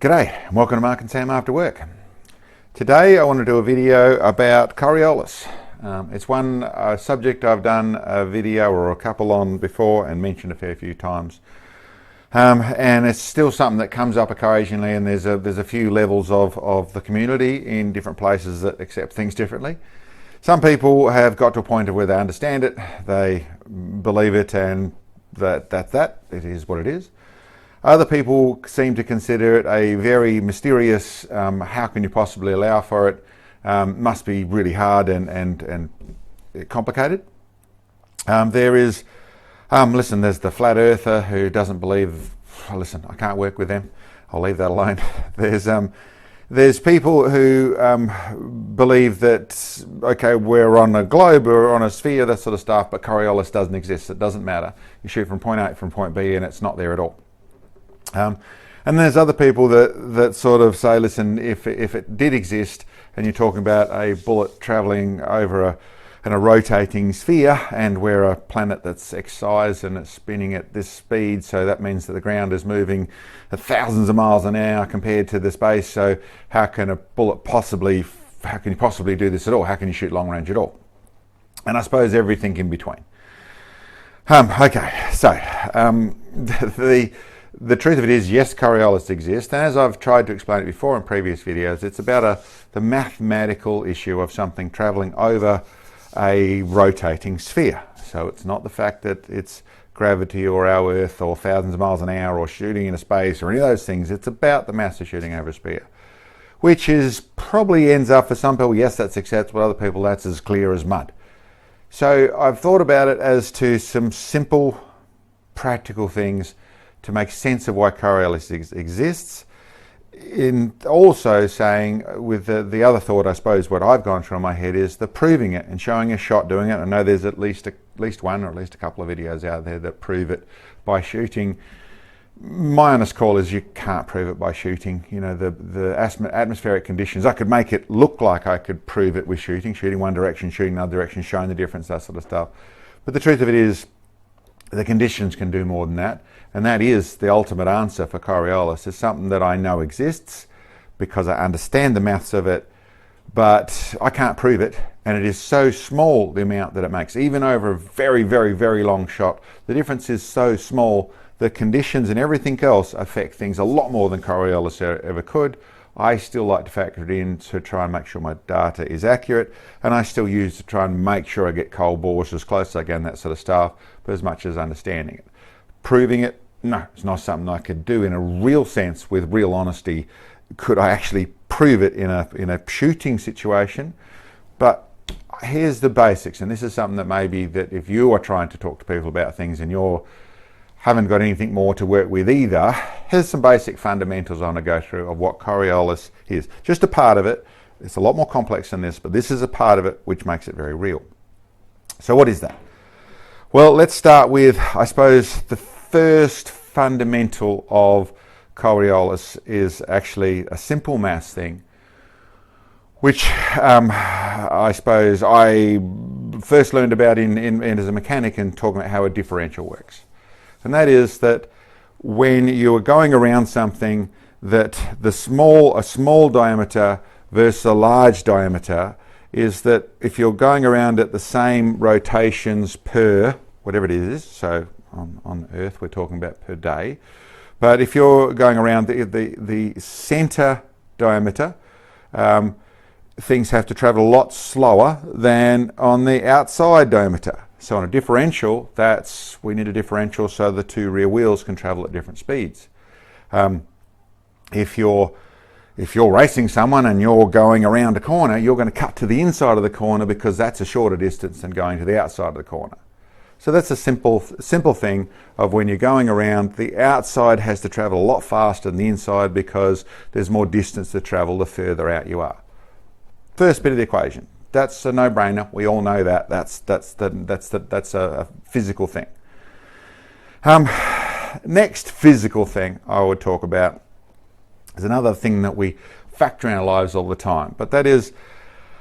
G'day and welcome to Mark and Sam After Work. Today I want to do a video about Coriolis. It's one subject I've done a video or a couple on before and mentioned a fair few times. And it's still something that comes up occasionally, and there's a few levels of the community in different places that accept things differently. Some people have got to a point of where they understand it, they believe it, and that it is what it is. Other people seem to consider it a very mysterious, how can you possibly allow for it, must be really hard and complicated. There's the flat earther who doesn't believe, listen, I can't work with them, I'll leave that alone. There's people who believe that, okay, we're on a globe, we're on a sphere, that sort of stuff, but Coriolis doesn't exist, it doesn't matter. You shoot from point A from point B and it's not there at all. And there's other people that sort of say, listen, if it did exist and you're talking about a bullet travelling over a rotating sphere, and we're a planet that's X size and it's spinning at this speed, so that means that the ground is moving at thousands of miles an hour compared to the space, so how can you possibly do this at all? How can you shoot long range at all? And I suppose everything in between. The truth of it is, yes, Coriolis exists, and as I've tried to explain it before in previous videos, it's about the mathematical issue of something travelling over a rotating sphere. So it's not the fact that it's gravity or our Earth or thousands of miles an hour or shooting in a space or any of those things. It's about the mass of shooting over a sphere, which is probably ends up for some people, yes, that's acceptable, other people that's as clear as mud. So I've thought about it as to some simple, practical things to make sense of why Coriolis exists, in also saying, with the other thought, I suppose, what I've gone through in my head is the proving it and showing a shot doing it. I know there's at least one or at least a couple of videos out there that prove it by shooting. My honest call is you can't prove it by shooting. You know, the atmospheric conditions, I could make it look like I could prove it with shooting one direction, shooting another direction, showing the difference, that sort of stuff. But the truth of it is, the conditions can do more than that, and that is the ultimate answer for Coriolis. It's something that I know exists because I understand the maths of it, but I can't prove it, and it is so small, the amount that it makes. Even over a very, very, very long shot, the difference is so small. The conditions and everything else affect things a lot more than Coriolis ever could. I still like to factor it in to try and make sure my data is accurate, and I still use to try and make sure I get cold bores as close as I can, that sort of stuff, but as much as understanding it. Proving it, no, it's not something I could do in a real sense with real honesty. Could I actually prove it in a shooting situation? But here's the basics, and this is something that maybe that if you are trying to talk to people about things and you're haven't got anything more to work with either, here's some basic fundamentals I want to go through of what Coriolis is. Just a part of it. It's a lot more complex than this, but this is a part of it which makes it very real. So what is that? Well, let's start with, I suppose, the first fundamental of Coriolis is actually a simple maths thing, which I suppose I first learned about in as a mechanic and talking about how a differential works. And that is that when you are going around something, that a small diameter versus a large diameter is that if you're going around at the same rotations per whatever it is, so on Earth we're talking about per day, but if you're going around the center diameter, things have to travel a lot slower than on the outside diameter. So on a differential, we need a differential so the two rear wheels can travel at different speeds. If you're racing someone and you're going around a corner, you're going to cut to the inside of the corner because that's a shorter distance than going to the outside of the corner. So that's a simple thing of when you're going around, the outside has to travel a lot faster than the inside because there's more distance to travel the further out you are. First bit of the equation. That's a no-brainer. We all know that. That's a physical thing. Next physical thing I would talk about is another thing that we factor in our lives all the time. But that is,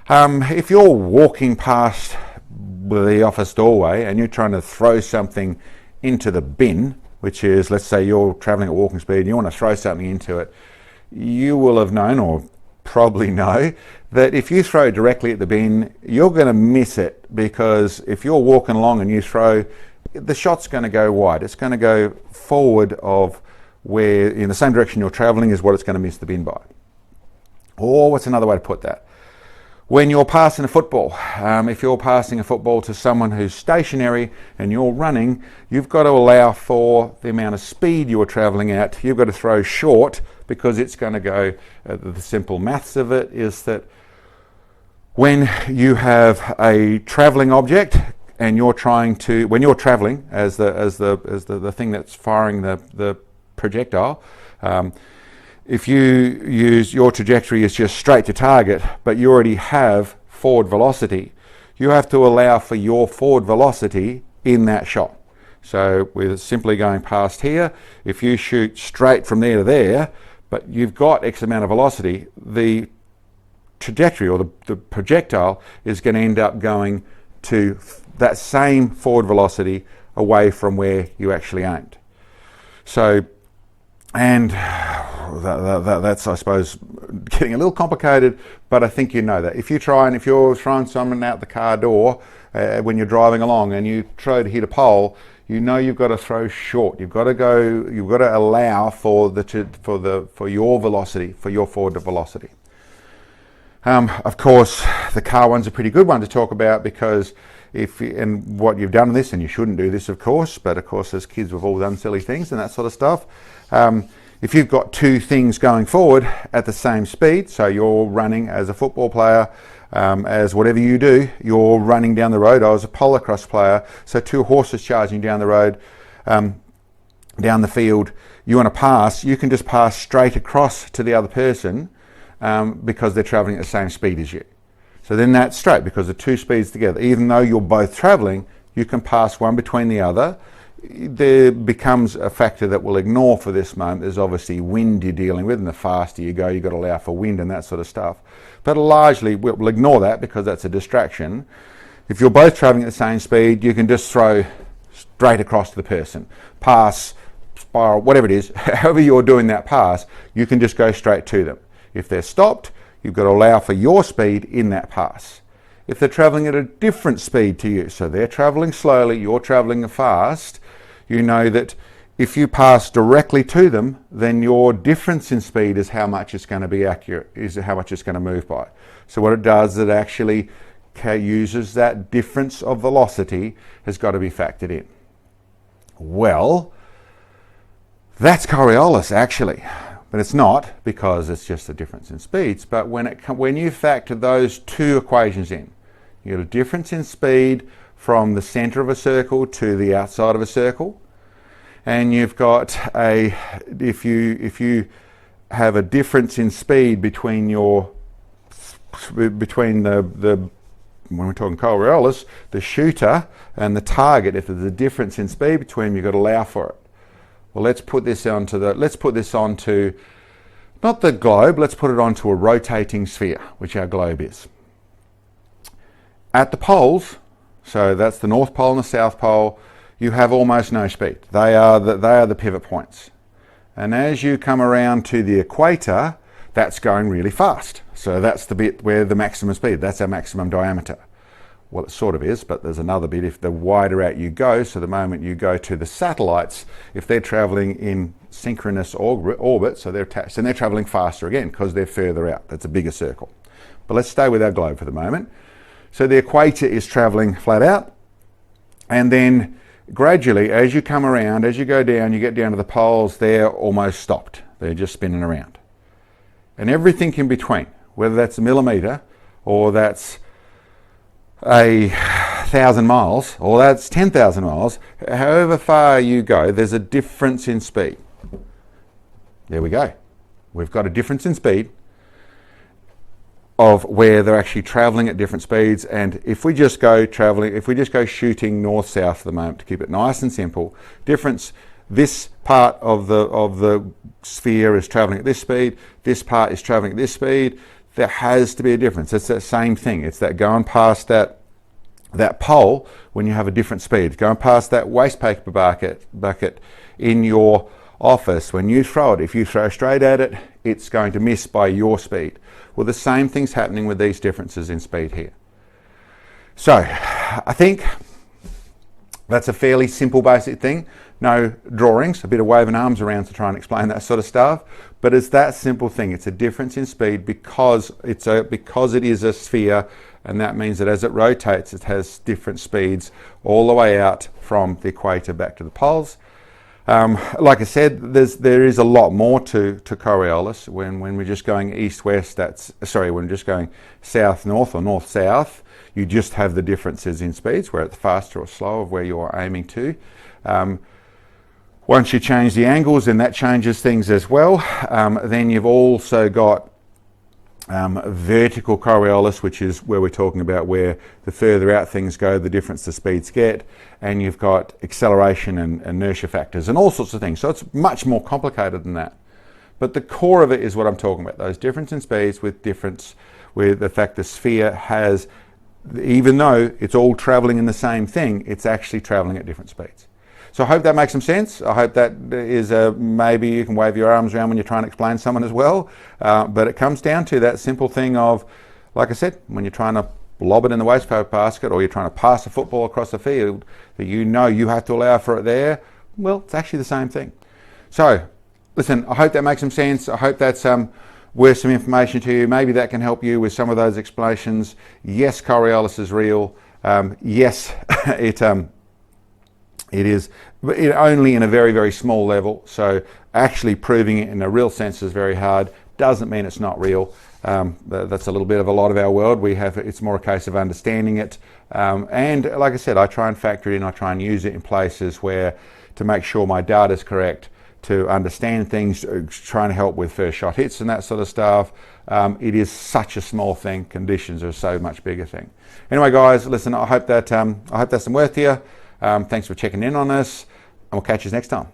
if you're walking past the office doorway and you're trying to throw something into the bin, which is, let's say you're traveling at walking speed and you want to throw something into it, you will have known, or probably know, that if you throw directly at the bin, you're going to miss it, because if you're walking along and you throw, the shot's going to go wide. It's going to go forward of where, in the same direction you're traveling, is what it's going to miss the bin by. Or what's another way to put that? When you're passing a football, if you're passing a football to someone who's stationary and you're running, you've got to allow for the amount of speed you are traveling at. You've got to throw short, because it's going to go, the simple maths of it is that when you have a traveling object and you're trying to, when you're traveling as the thing that's firing the projectile, if you use your trajectory as just straight to target, but you already have forward velocity, you have to allow for your forward velocity in that shot. So we're simply going past here. If you shoot straight from there to there, but you've got X amount of velocity, the trajectory, or the projectile, is going to end up going to that same forward velocity away from where you actually aimed. So, and that's, I suppose, getting a little complicated, but I think you know that. If you're throwing someone out the car door when you're driving along and you try to hit a pole, you know you've got to throw short. You've got to allow for your velocity, for your forward velocity. Of course, the car one's a pretty good one to talk about, because and what you've done in this, and you shouldn't do this, of course, but of course as kids we've all done silly things and that sort of stuff. If you've got two things going forward at the same speed, so you're running as a football player, as whatever you do, you're running down the road. I was a polocrosse player, so two horses charging down the road, down the field. You want to pass, you can just pass straight across to the other person, because they're traveling at the same speed as you. So then that's straight, because the two speeds together, even though you're both traveling, you can pass one between the other. There becomes a factor that we'll ignore for this moment. There's obviously wind you're dealing with, and the faster you go, you've got to allow for wind and that sort of stuff. But largely, we'll ignore that, because that's a distraction. If you're both traveling at the same speed, you can just throw straight across to the person. Pass, spiral, whatever it is, however you're doing that pass, you can just go straight to them. If they're stopped, you've got to allow for your speed in that pass. If they're traveling at a different speed to you, so they're traveling slowly, you're traveling fast, you know that if you pass directly to them, then your difference in speed is how much it's going to be accurate, is how much it's going to move by. So what it does, it actually uses that difference of velocity has got to be factored in. Well, that's Coriolis actually, but it's not, because it's just a difference in speeds. But when you factor those two equations in, you get a difference in speed from the center of a circle to the outside of a circle, and you've got if you have a difference in speed between the when we're talking Coriolis, the shooter and the target, if there's a difference in speed between them, you've got to allow for it. Well, let's put this onto not the globe, let's put it onto a rotating sphere, which our globe is. At the poles, so that's the North Pole and the South Pole, you have almost no speed. They are the pivot points. And as you come around to the equator, that's going really fast. So that's the bit where the maximum speed, that's our maximum diameter. Well, it sort of is, but there's another bit. If the wider out you go, so the moment you go to the satellites, if they're traveling in synchronous orbit, so they're attached, and they're traveling faster again because they're further out. That's a bigger circle. But let's stay with our globe for the moment. So the equator is traveling flat out, and then gradually, as you come around, as you go down, you get down to the poles, they're almost stopped. They're just spinning around. And everything in between, whether that's a millimeter or that's 1,000 miles, or that's 10,000 miles, however far you go, there's a difference in speed. There we go. We've got a difference in speed of where they're actually traveling at different speeds. And if we just go shooting north-south for the moment, to keep it nice and simple, this part of the sphere is traveling at this speed, this part is traveling at this speed. There has to be a difference. It's that same thing. It's that going past that pole when you have a different speed. Going past that waste paper bucket in your office, when you throw it, if you throw straight at it, it's going to miss by your speed. Well, the same thing's happening with these differences in speed here. So I think that's a fairly simple basic thing. No drawings, a bit of waving arms around to try and explain that sort of stuff, but it's that simple thing. It's a difference in speed because it is a sphere, and that means that as it rotates, it has different speeds all the way out from the equator back to the poles. Like I said, there is a lot more to Coriolis. When we're just going east-west, when we're just going south-north or north-south, you just have the differences in speeds, where it's faster or slower of where you're aiming to. Once you change the angles, then that changes things as well. Then you've also got vertical Coriolis, which is where we're talking about where the further out things go, the difference the speeds get, and you've got acceleration and inertia factors and all sorts of things. So it's much more complicated than that. But the core of it is what I'm talking about, those difference in speeds with the fact the sphere has, even though it's all traveling in the same thing, it's actually traveling at different speeds. So I hope that makes some sense. I hope that is maybe you can wave your arms around when you're trying to explain to someone as well. But it comes down to that simple thing of, like I said, when you're trying to lob it in the wastepaper basket or you're trying to pass a football across the field, that you know you have to allow for it there, well, it's actually the same thing. So, listen, I hope that makes some sense. I hope that's worth some information to you. Maybe that can help you with some of those explanations. Yes, Coriolis is real. Yes, it is only in a very, very small level. So actually proving it in a real sense is very hard. Doesn't mean it's not real. That's a little bit of a lot of our world. It's more a case of understanding it. And like I said, I try and factor it in. I try and use it in places where to make sure my data is correct, to understand things, trying to help with first shot hits and that sort of stuff. It is such a small thing. Conditions are so much bigger thing. Anyway, guys, listen, I hope that's some worth to you. Thanks for checking in on us, and we'll catch you next time.